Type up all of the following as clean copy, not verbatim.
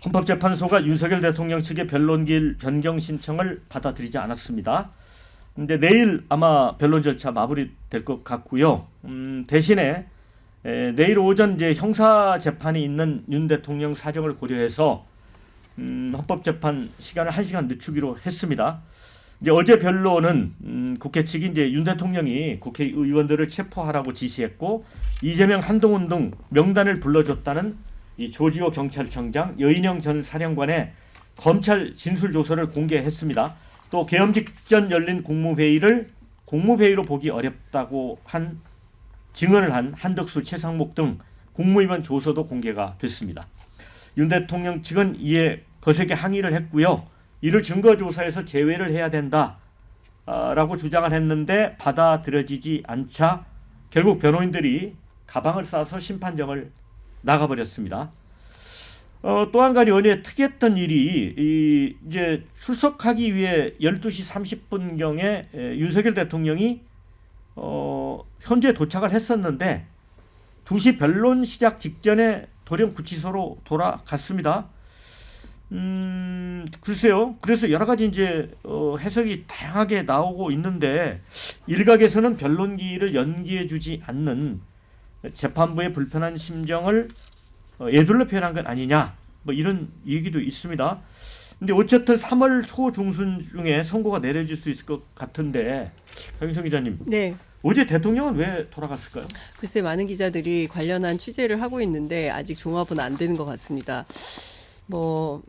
헌법재판소가 윤석열 대통령 측의 변론기일 변경 신청을 받아들이지 않았습니다. 근데 내일 아마 변론 절차 마무리될 것 같고요. 대신에 내일 오전 이제 형사 재판이 있는 윤 대통령 사정을 고려해서 헌법재판 시간을 1시간 늦추기로 했습니다. 이제 어제 변론은 국회 측이 이제 윤 대통령이 국회의원들을 체포하라고 지시했고 이재명, 한동훈 등 명단을 불러줬다는 이 조지호 경찰청장, 여인영 전 사령관의 검찰 진술조서를 공개했습니다. 또 계엄 직전 열린 국무회의를 공무회의로 보기 어렵다고 한 증언을 한 한덕수, 최상목 등 국무위원 조서도 공개가 됐습니다. 윤 대통령 측은 이에 거세게 항의를 했고요. 이를 증거조사에서 제외를 해야 된다라고 주장을 했는데 받아들여지지 않자 결국 변호인들이 가방을 싸서 심판정을 나가버렸습니다. 또 한 가지 어제 특이했던 일이 이제 출석하기 위해 12시 30분경에 윤석열 대통령이 현재 도착을 했었는데 2시 변론 시작 직전에 도령 구치소로 돌아갔습니다. 글쎄요. 그래서 여러 가지 이제 해석이 다양하게 나오고 있는데 일각에서는 변론기일을 연기해주지 않는 재판부의 불편한 심정을 예둘러 표현한 것 아니냐, 뭐 이런 얘기도 있습니다. 근데 어쨌든 3월 초 중순 중에 선고가 내려질 수 있을 것 같은데 강윤성 기자님, 네. 어제 대통령은 왜 돌아갔을까요? 글쎄 많은 기자들이 관련한 취재를 하고 있는데 아직 종합은 안 되는 것 같습니다. 뭐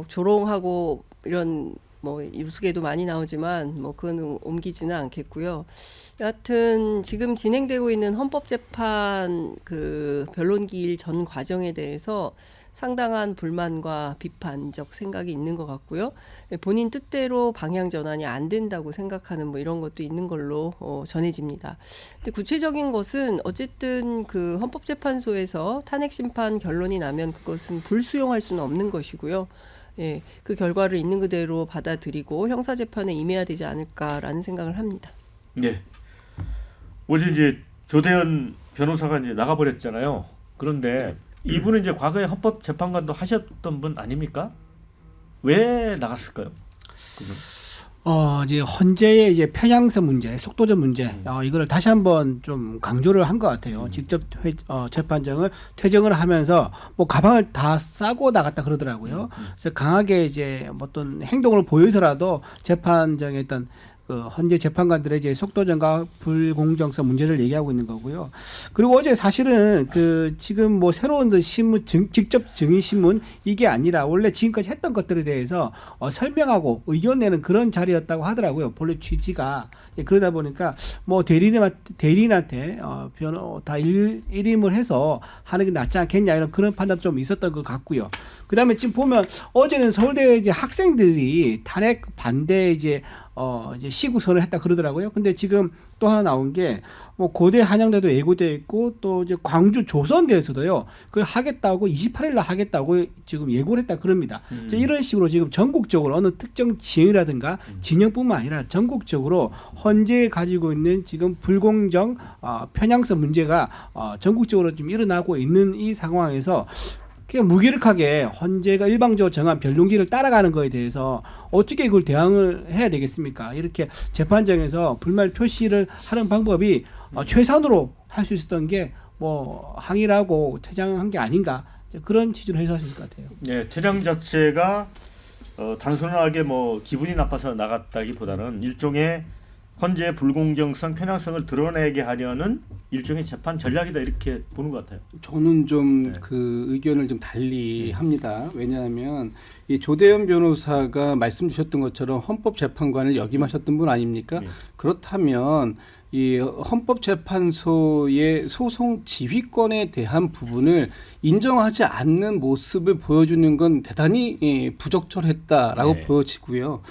조롱하고 이런 뭐 뉴스계도 많이 나오지만 뭐 그건 옮기지는 않겠고요. 여하튼 지금 진행되고 있는 헌법재판 그 변론기일 전 과정에 대해서 상당한 불만과 비판적 생각이 있는 것 같고요. 본인 뜻대로 방향 전환이 안 된다고 생각하는 뭐 이런 것도 있는 걸로 전해집니다. 근데 구체적인 것은 어쨌든 그 헌법재판소에서 탄핵 심판 결론이 나면 그것은 불수용할 수는 없는 것이고요. 예, 그 결과를 있는 그대로 받아들이고 형사 재판에 임해야 되지 않을까라는 생각을 합니다. 네. 어제 이제 조대현 변호사가 이제 나가버렸잖아요. 그런데 이분은 이제 과거에 헌법재판관도 하셨던 분 아닙니까? 왜 나갔을까요? 그분? 이제 헌재의 이제 편향성 문제, 속도적 문제, 이거를 다시 한번 좀 강조를 한 것 같아요. 직접 재판정을 퇴정을 하면서 뭐 가방을 다 싸고 나갔다 그러더라고요. 그래서 강하게 이제 어떤 행동을 보여서라도 재판정에 있던 그 헌재 재판관들의 이제 속도전과 불공정성 문제를 얘기하고 있는 거고요. 그리고 어제 사실은 그 지금 뭐 새로운 신문 직접 증인 신문 이게 아니라 원래 지금까지 했던 것들에 대해서 설명하고 의견 내는 그런 자리였다고 하더라고요. 본래 취지가. 그러다 보니까 뭐 대리인한테 변호 다 일임을 해서 하는 게 낫지 않겠냐 이런 그런 판단도 좀 있었던 것 같고요. 그다음에 지금 보면 어제는 서울대 이제 학생들이 탄핵 반대 이제 시구선을 했다 그러더라고요. 근데 지금 또 하나 나온 게 뭐 고대 한양대도 예고돼 있고 또 이제 광주 조선대에서도요. 그걸 하겠다고 28일 날 하겠다고 지금 예고를 했다 그럽니다. 이런 식으로 지금 전국적으로 어느 특정 지역이라든가 진영뿐만 아니라 전국적으로 헌재에 가지고 있는 지금 불공정 편향성 문제가 전국적으로 좀 일어나고 있는 이 상황에서 그냥 무기력하게 헌재가 일방적으로 정한 변론기를 따라가는 거에 대해서 어떻게 그걸 대응을 해야 되겠습니까? 이렇게 재판정에서 불만 표시를 하는 방법이 최선으로 할 수 있었던 게 뭐 항의를 하고 퇴장한 게 아닌가 그런 취지로 해석하실 것 같아요. 네, 퇴장 자체가 단순하게 뭐 기분이 나빠서 나갔다기보다는 일종의 헌재의 불공정성, 편향성을 드러내게 하려는 일종의 재판 전략이다 이렇게 보는 것 같아요. 저는 좀 그 의견을 좀 달리 합니다. 왜냐하면 이 조대현 변호사가 말씀 주셨던 것처럼 헌법재판관을 역임하셨던 분 아닙니까? 그렇다면 이 헌법재판소의 소송 지휘권에 대한 부분을 인정하지 않는 모습을 보여주는 건 대단히 부적절했다라고 보여지고요.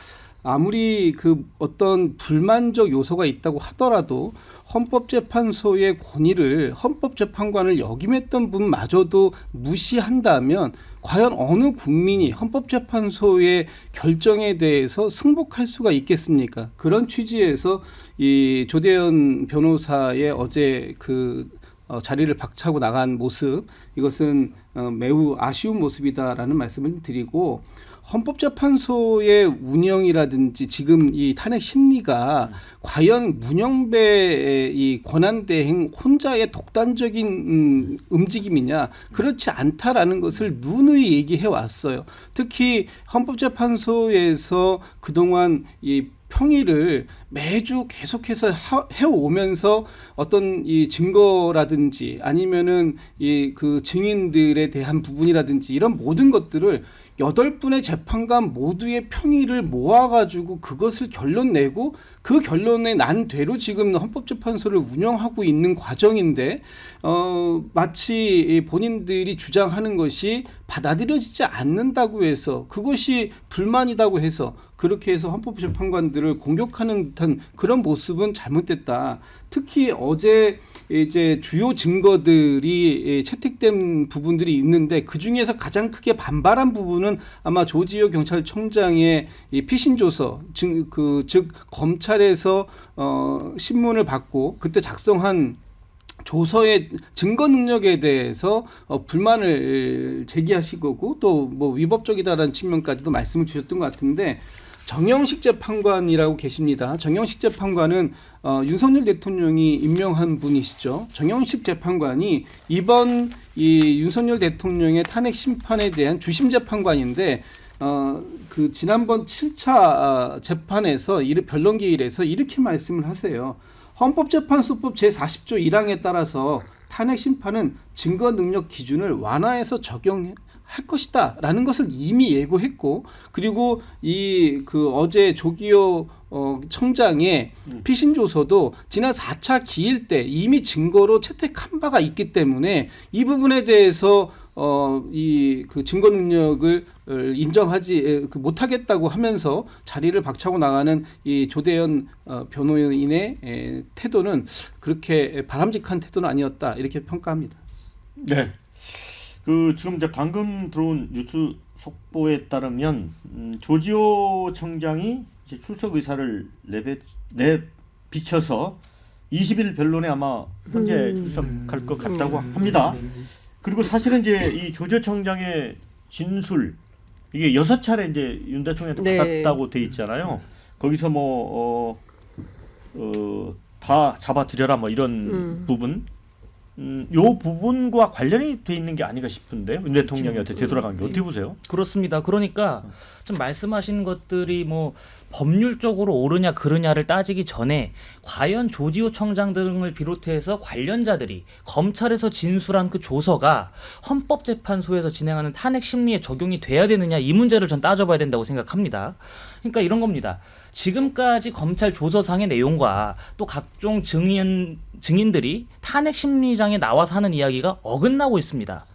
아무리 그 어떤 불만적 요소가 있다고 하더라도 헌법재판소의 권위를 헌법재판관을 역임했던 분마저도 무시한다면 과연 어느 국민이 헌법재판소의 결정에 대해서 승복할 수가 있겠습니까? 그런 취지에서 이 조대현 변호사의 어제 그 자리를 박차고 나간 모습, 이것은 매우 아쉬운 모습이다라는 말씀을 드리고, 헌법재판소의 운영이라든지 지금 이 탄핵 심리가 과연 문영배의 이 권한대행 혼자의 독단적인 움직임이냐, 그렇지 않다라는 것을 누누이 얘기해 왔어요. 특히 헌법재판소에서 그동안 이 평의를 매주 계속해서 해오면서 어떤 이 증거라든지 아니면은 이 그 증인들에 대한 부분이라든지 이런 모든 것들을 8분의 재판관 모두의 평의를 모아가지고 그것을 결론 내고 그 결론에 난 대로 지금 헌법재판소를 운영하고 있는 과정인데, 마치 본인들이 주장하는 것이 받아들여지지 않는다고 해서, 그것이 불만이라고 해서 그렇게 해서 헌법재판관들을 공격하는 듯한 그런 모습은 잘못됐다. 특히 어제 이제 주요 증거들이 채택된 부분들이 있는데, 그 중에서 가장 크게 반발한 부분은 아마 조지호 경찰청장의 이 피신 조서, 즉 검찰에서 신문을 받고 그때 작성한 조서의 증거 능력에 대해서 불만을 제기하신 거고, 또 뭐 위법적이다라는 측면까지도 말씀을 주셨던 것 같은데, 정영식 재판관이라고 계십니다. 정영식 재판관은 윤석열 대통령이 임명한 분이시죠. 정영식 재판관이 이번 이 윤석열 대통령의 탄핵 심판에 대한 주심 재판관인데, 그 지난번 7차 재판에서 변론기일에서 이렇게 말씀을 하세요. 헌법재판소법 제40조 1항에 따라서 탄핵 심판은 증거 능력 기준을 완화해서 적용할 것이다라는 것을 이미 예고했고, 그리고 어제 조기호 청장의 피신 조서도 지난 4차 기일 때 이미 증거로 채택한 바가 있기 때문에 이 부분에 대해서 그 증거 능력을 인정하지 못하겠다고 하면서 자리를 박차고 나가는 이 조대현 변호인의 태도는 그렇게 바람직한 태도는 아니었다, 이렇게 평가합니다. 네. 지금 이제 방금 들어온 뉴스 속보에 따르면 조지호 청장이 이제 출석 의사를 내비쳐서 20일 변론에 아마 현재 출석할 것 같다고 합니다. 그리고 사실은 이제 이 조지호 청장의 진술, 이게 6차례 이제 윤 대통령한테 받았다고 돼 있잖아요. 거기서 다 잡아들여라 뭐 이런 부분. 요 부분과 관련이 돼 있는 게 아닌가 싶은데, 윤 대통령이 어떻게 되돌아간 게 어떻게 보세요? 그렇습니다. 그러니까 좀 말씀하신 것들이 뭐 법률적으로 옳으냐 그르냐를 따지기 전에 과연 조지호 청장 등을 비롯해서 관련자들이 검찰에서 진술한 그 조서가 헌법재판소에서 진행하는 탄핵 심리에 적용이 돼야 되느냐, 이 문제를 전 따져봐야 된다고 생각합니다. 그러니까 이런 겁니다. 지금까지 검찰 조서상의 내용과 또 각종 증인들이 탄핵 심리장에 나와서 하는 이야기가 어긋나고 있습니다.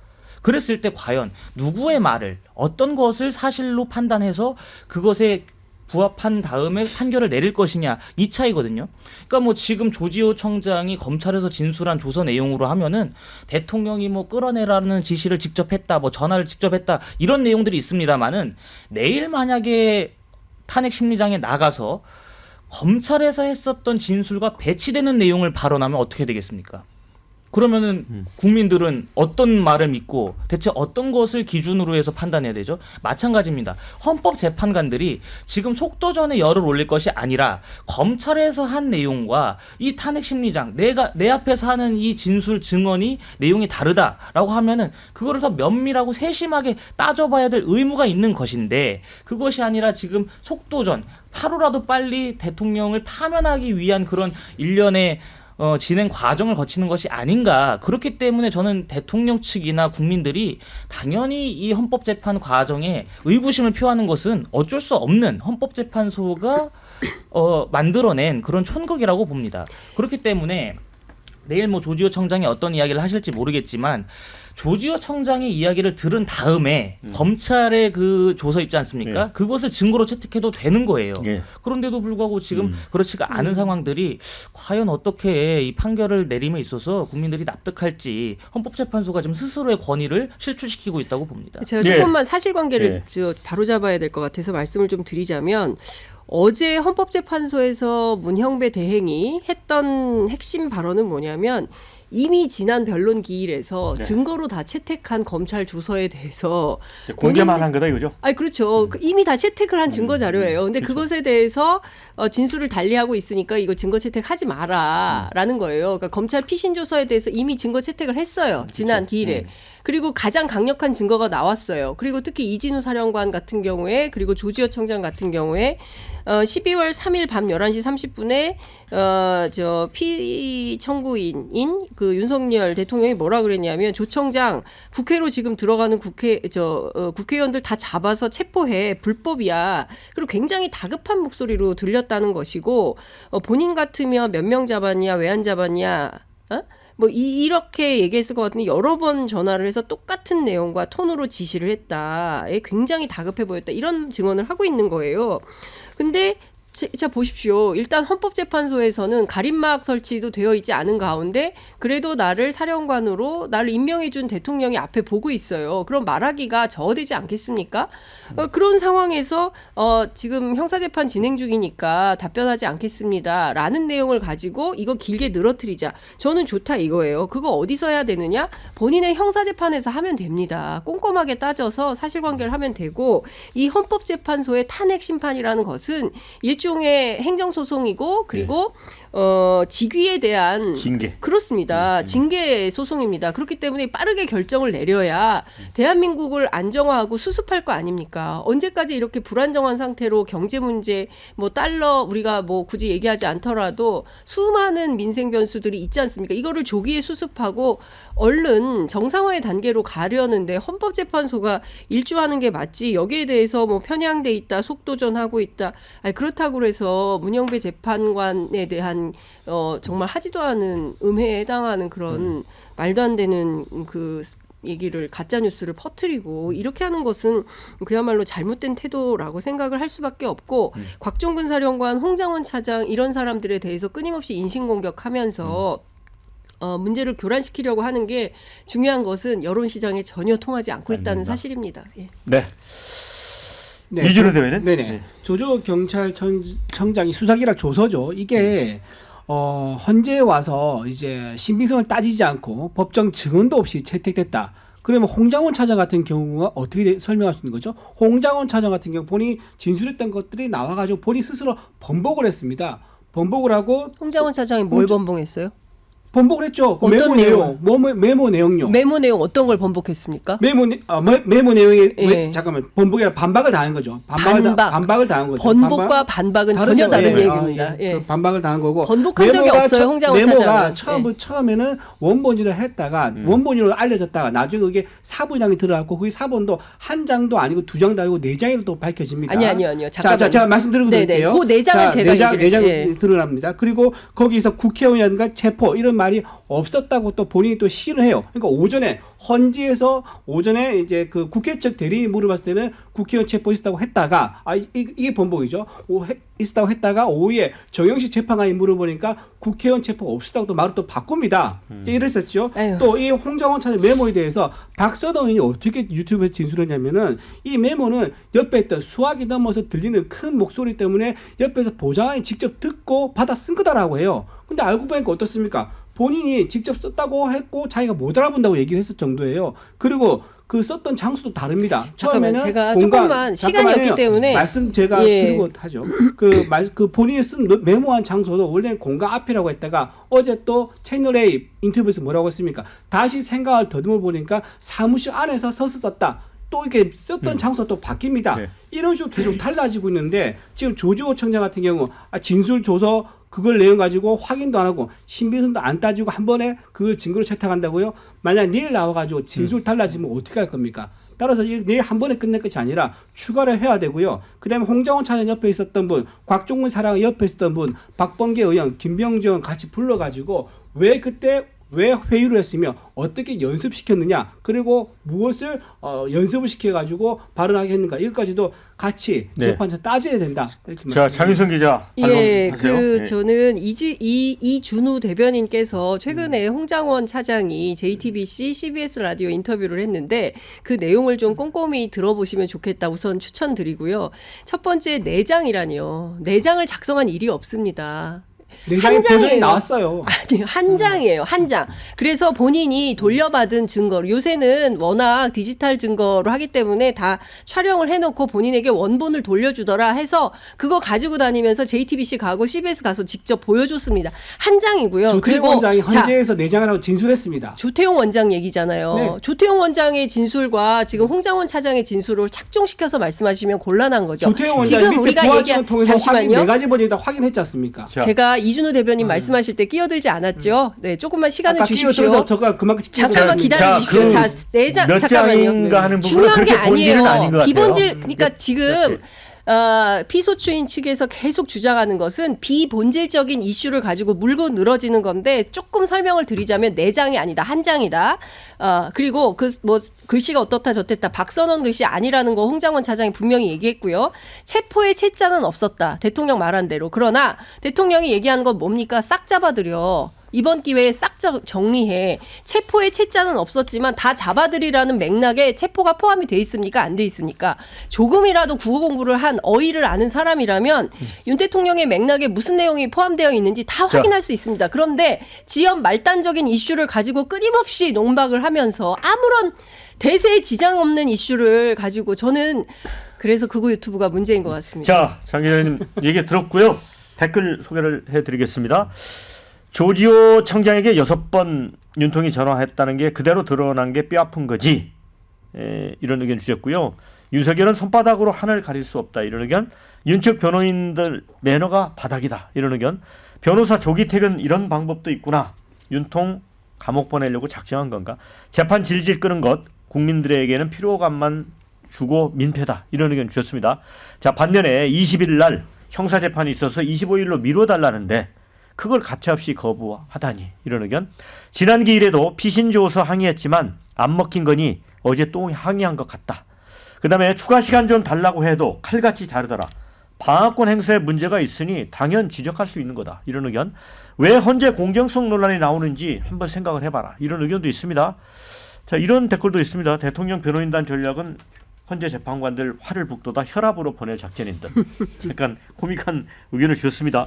그랬을 때 과연 누구의 말을, 어떤 것을 사실로 판단해서 그것에 부합한 다음에 판결을 내릴 것이냐, 이 차이거든요. 그러니까 뭐 지금 조지호 청장이 검찰에서 진술한 조서 내용으로 하면은 대통령이 뭐 끌어내라는 지시를 직접 했다, 뭐 전화를 직접 했다, 이런 내용들이 있습니다만은, 내일 만약에 탄핵 심리장에 나가서 검찰에서 했었던 진술과 배치되는 내용을 발언하면 어떻게 되겠습니까? 그러면은 국민들은 어떤 말을 믿고 대체 어떤 것을 기준으로 해서 판단해야 되죠? 마찬가지입니다. 헌법재판관들이 지금 속도전에 열을 올릴 것이 아니라 검찰에서 한 내용과 이 탄핵 심리장, 내 앞에서 하는 이 진술 증언이 내용이 다르다라고 하면은 그거를 더 면밀하고 세심하게 따져봐야 될 의무가 있는 것인데, 그것이 아니라 지금 속도전, 하루라도 빨리 대통령을 파면하기 위한 그런 일련의 진행 과정을 거치는 것이 아닌가. 그렇기 때문에 저는 대통령 측이나 국민들이 당연히 이 헌법재판 과정에 의구심을 표하는 것은 어쩔 수 없는 헌법재판소가 만들어낸 그런 촌극이라고 봅니다. 그렇기 때문에 내일 뭐 조지호 청장이 어떤 이야기를 하실지 모르겠지만, 조지호 청장의 이야기를 들은 다음에 검찰의 그 조서 있지 않습니까? 그것을 증거로 채택해도 되는 거예요. 그런데도 불구하고 지금 그렇지가 않은 상황들이 과연 어떻게 이 판결을 내림에 있어서 국민들이 납득할지 헌법재판소가 지금 스스로의 권위를 실추시키고 있다고 봅니다. 제가 조금만 사실관계를 바로잡아야 될 것 같아서 말씀을 좀 드리자면, 어제 헌법재판소에서 문형배 대행이 했던 핵심 발언은 뭐냐면, 이미 지난 변론 기일에서 네. 증거로 다 채택한 검찰 조서에 대해서 공개만 한 거다 이거죠. 아니 그렇죠. 이미 다 채택을 한 증거 자료예요. 근데 그렇죠. 그것에 대해서 진술을 달리하고 있으니까 이거 증거 채택하지 마라라는 거예요. 그러니까 검찰 피신 조서에 대해서 이미 증거 채택을 했어요. 지난 기일에. 그리고 가장 강력한 증거가 나왔어요. 그리고 특히 이진우 사령관 같은 경우에 그리고 조지호 청장 같은 경우에 12월 3일 밤 11시 30분에 저 피의 청구인인 그 윤석열 대통령이 뭐라 그랬냐면 조 청장 국회로 지금 들어가는 국회의원들 다 잡아서 체포해 불법이야. 그리고 굉장히 다급한 목소리로 들렸다는 것이고 본인 같으면 몇 명 잡았냐 왜 안 잡았냐 뭐 이렇게 얘기했을 것 같은데 여러 번 전화를 해서 똑같은 내용과 톤으로 지시를 했다. 굉장히 다급해 보였다. 이런 증언을 하고 있는 거예요. 근데 자 보십시오. 일단 헌법재판소에서는 가림막 설치도 되어 있지 않은 가운데 그래도 나를 사령관으로 나를 임명해 준 대통령이 앞에 보고 있어요. 그럼 말하기가 저어되지 않겠습니까? 그런 상황에서 지금 형사재판 진행 중이니까 답변하지 않겠습니다. 라는 내용을 가지고 이거 길게 늘어뜨리자. 저는 좋다 이거예요. 그거 어디서 해야 되느냐? 본인의 형사재판에서 하면 됩니다. 꼼꼼하게 따져서 사실관계를 하면 되고 이 헌법재판소의 탄핵심판이라는 것은 일종의 행정소송이고 그리고 직위에 대한 징계. 그렇습니다. 징계 소송입니다. 그렇기 때문에 빠르게 결정을 내려야 대한민국을 안정화하고 수습할 거 아닙니까? 언제까지 이렇게 불안정한 상태로 경제 문제, 뭐 달러 우리가 뭐 굳이 얘기하지 않더라도 수많은 민생 변수들이 있지 않습니까? 이거를 조기에 수습하고 얼른 정상화의 단계로 가려는데 헌법재판소가 일주하는 게 맞지. 여기에 대해서 뭐 편향돼 있다, 속도전하고 있다. 아니, 그렇다고 해서 문영배 재판관에 대한 정말 하지도 않은 음해에 해당하는 그런 말도 안 되는 그 얘기를 가짜 뉴스를 퍼뜨리고 이렇게 하는 것은 그야말로 잘못된 태도라고 생각을 할 수밖에 없고 곽종근 사령관, 홍장원 차장 이런 사람들에 대해서 끊임없이 인신공격하면서 문제를 교란시키려고 하는 게 중요한 것은 여론 시장에 전혀 통하지 않고 있다는 아닙니다. 사실입니다. 예. 네. 네. 이준호 대변인. 네네. 조조 경찰청장이 수사기라 조서죠. 이게 헌재에 와서 이제 신빙성을 따지지 않고 법정 증언도 없이 채택됐다. 그러면 홍장원 차장 같은 경우가 어떻게 설명할 수 있는 거죠? 홍장원 차장 같은 경우 본인이 진술했던 것들이 나와가지고 본인 스스로 번복을 했습니다. 번복을 하고 홍장원 차장이 뭘 번복했어요? 번복을 했죠. 그 어떤 메모 내용, 메모 내용요. 메모 내용 어떤 걸 번복했습니까? 메모 내용에 예. 잠깐만 번복이 아니라 반박을 당한 거죠. 반박을 당한 거죠. 번복과 반박은 전혀 다른 얘기입니다. 예. 그 반박을 당한 거고 번복한 적이 없어요, 홍장원 메모가 차장은. 처음에는 원본으로 했다가 원본으로 알려졌다가 나중에 그게 사본이랑이 들어갔고 그게 사본도 한 장도 아니고 두 장도 아니고 네 장으로 또 밝혀집니다. 아니요. 잠깐만요. 제가 말씀드리고 드릴게요. 그 네 장은 제가 네 장이 예. 드러납니다. 그리고 거기서 국회의원과 체포 이런 말이 없었다고 또 본인이 또 시인을 해요. 그러니까 오전에 헌지에서 오전에 이제 그 국회 측 대리인이 물어봤을 때는 국회의원 체포 있었다고 했다가 이게 번복이죠. 있었다고 했다가 오후에 정영식 재판관이 물어보니까 국회의원 체포가 없었다고 또 말을 또 바꿉니다. 이랬었죠. 또 이 홍장원 차장 메모에 대해서 박서동 의원이 어떻게 유튜브에 진술했냐면은 이 메모는 옆에 있던 수화기 넘어서 들리는 큰 목소리 때문에 옆에서 보좌관이 직접 듣고 받아 쓴 거다라고 해요. 근데 알고 보니까 어떻습니까? 본인이 직접 썼다고 했고 자기가 못 알아본다고 얘기를 했을 정도예요. 그리고 그 썼던 장소도 다릅니다. 처음에는 제가 조금만 시간이 없기 때문에 말씀 제가 드리고 하죠. 그 본인이 쓴 메모한 장소도 원래는 공간 앞이라고 했다가 어제 또 채널 A 인터뷰에서 뭐라고 했습니까? 다시 생각을 더듬어 보니까 사무실 안에서 서서 썼다. 또 이렇게 썼던 장소가 또 바뀝니다. 네. 이런 식으로 계속 달라지고 있는데 지금 조지호 청장 같은 경우 진술 조서 그걸 내용 가지고 확인도 안 하고 신빙성도 안 따지고 한 번에 그걸 증거로 채택한다고요? 만약 내일 나와가지고 진술 달라지면 어떻게 할 겁니까? 따라서 내일 한 번에 끝낼 것이 아니라 추가를 해야 되고요. 그다음에 홍장원 차장 옆에 있었던 분, 곽종근 사랑 옆에 있었던 분, 박범계 의원, 김병주 의원 같이 불러가지고 왜 그때 왜 회유를 했으며 어떻게 연습시켰느냐 그리고 무엇을 연습을 시켜가지고 발언하게 했는가 이것까지도 같이 재판에서 따져야 된다 이렇게 자, 장윤선 기자 반론하세요. 저는 이준우 대변인께서 최근에 홍장원 차장이 JTBC, CBS 라디오 인터뷰를 했는데 그 내용을 좀 꼼꼼히 들어보시면 좋겠다 우선 추천드리고요. 첫 번째 내장이라니요. 내장을 작성한 일이 없습니다. 내장의 한 버전이 장이에요. 나왔어요. 아니 한 장이에요, 한 장. 그래서 본인이 돌려받은 증거로 요새는 워낙 디지털 증거로 하기 때문에 다 촬영을 해놓고 본인에게 원본을 돌려주더라 해서 그거 가지고 다니면서 JTBC 가고 CBS 가서 직접 보여줬습니다. 한 장이고요. 조태용 원장이 자, 헌재에서 내장하라고 진술했습니다. 조태용 원장 얘기잖아요. 네. 조태용 원장의 진술과 지금 홍장원 차장의 진술을 착종시켜서 말씀하시면 곤란한 거죠. 조태용 원장이 지금 밑에 우리가 부하직을 얘기한 통해서 확인, 잠시만요. 4가지 버전이 다 확인했지 않습니까? 자, 제가 이준우 대변인 말씀하실 때 끼어들지 않았죠. 네, 조금만 시간을 아까 주십시오. 끼어들어서 저가 그만큼 잠깐만 자, 기다려 주십시오. 그 자, 내장 몇 잠깐만요. 장인가 하는 부분은 중요한 게 그렇게 본질은 아닌 것 아니에요. 같아요. 비본질 그러니까 지금 네. 피소추인 측에서 계속 주장하는 것은 비본질적인 이슈를 가지고 물고 늘어지는 건데 조금 설명을 드리자면 4장이 아니다. 한 장이다. 그리고 그 뭐 글씨가 어떻다 저랬다. 박선원 글씨 아니라는 거 홍장원 차장이 분명히 얘기했고요. 체포의 채자는 없었다. 대통령 말한 대로. 그러나 대통령이 얘기하는 건 뭡니까? 싹 잡아들여. 이번 기회에 싹 정리해. 체포의 채자는 없었지만 다 잡아들이라는 맥락에 체포가 포함이 돼 있습니까? 안 돼 있습니까? 조금이라도 국어 공부를 한 어휘를 아는 사람이라면 윤 대통령의 맥락에 무슨 내용이 포함되어 있는지 다 확인할 수 있습니다. 그런데 지연 말단적인 이슈를 가지고 끊임없이 농박을 하면서 아무런 대세에 지장 없는 이슈를 가지고 저는 그래서 극우 유튜브가 문제인 것 같습니다. 자, 장 기자님 얘기 들었고요. 댓글 소개를 해드리겠습니다. 조지호 청장에게 6번 윤통이 전화했다는 게 그대로 드러난 게 뼈아픈 거지. 이런 의견 주셨고요. 윤석열은 손바닥으로 하늘 가릴 수 없다. 이런 의견. 윤측 변호인들 매너가 바닥이다. 이런 의견. 변호사 조기 퇴근 이런 방법도 있구나. 윤통 감옥 보내려고 작정한 건가. 재판 질질 끄는 것 국민들에게는 피로감만 주고 민폐다. 이런 의견 주셨습니다. 자, 반면에 20일 날 형사재판이 있어서 25일로 미뤄달라는데 그걸 가차없이 거부하다니. 이런 의견. 지난 기일에도 피신 줘서 항의했지만 안 먹힌 거니 어제 또 항의한 것 같다. 그 다음에 추가 시간 좀 달라고 해도 칼같이 자르더라. 방어권 행사에 문제가 있으니 당연 지적할 수 있는 거다. 이런 의견. 왜 헌재 공정성 논란이 나오는지 한번 생각을 해봐라. 이런 의견도 있습니다. 자, 이런 댓글도 있습니다. 대통령 변호인단 전략은 헌재 재판관들 화를 북돋아 혈압으로 보낼 작전인 듯. 약간 코믹한 의견을 주셨습니다.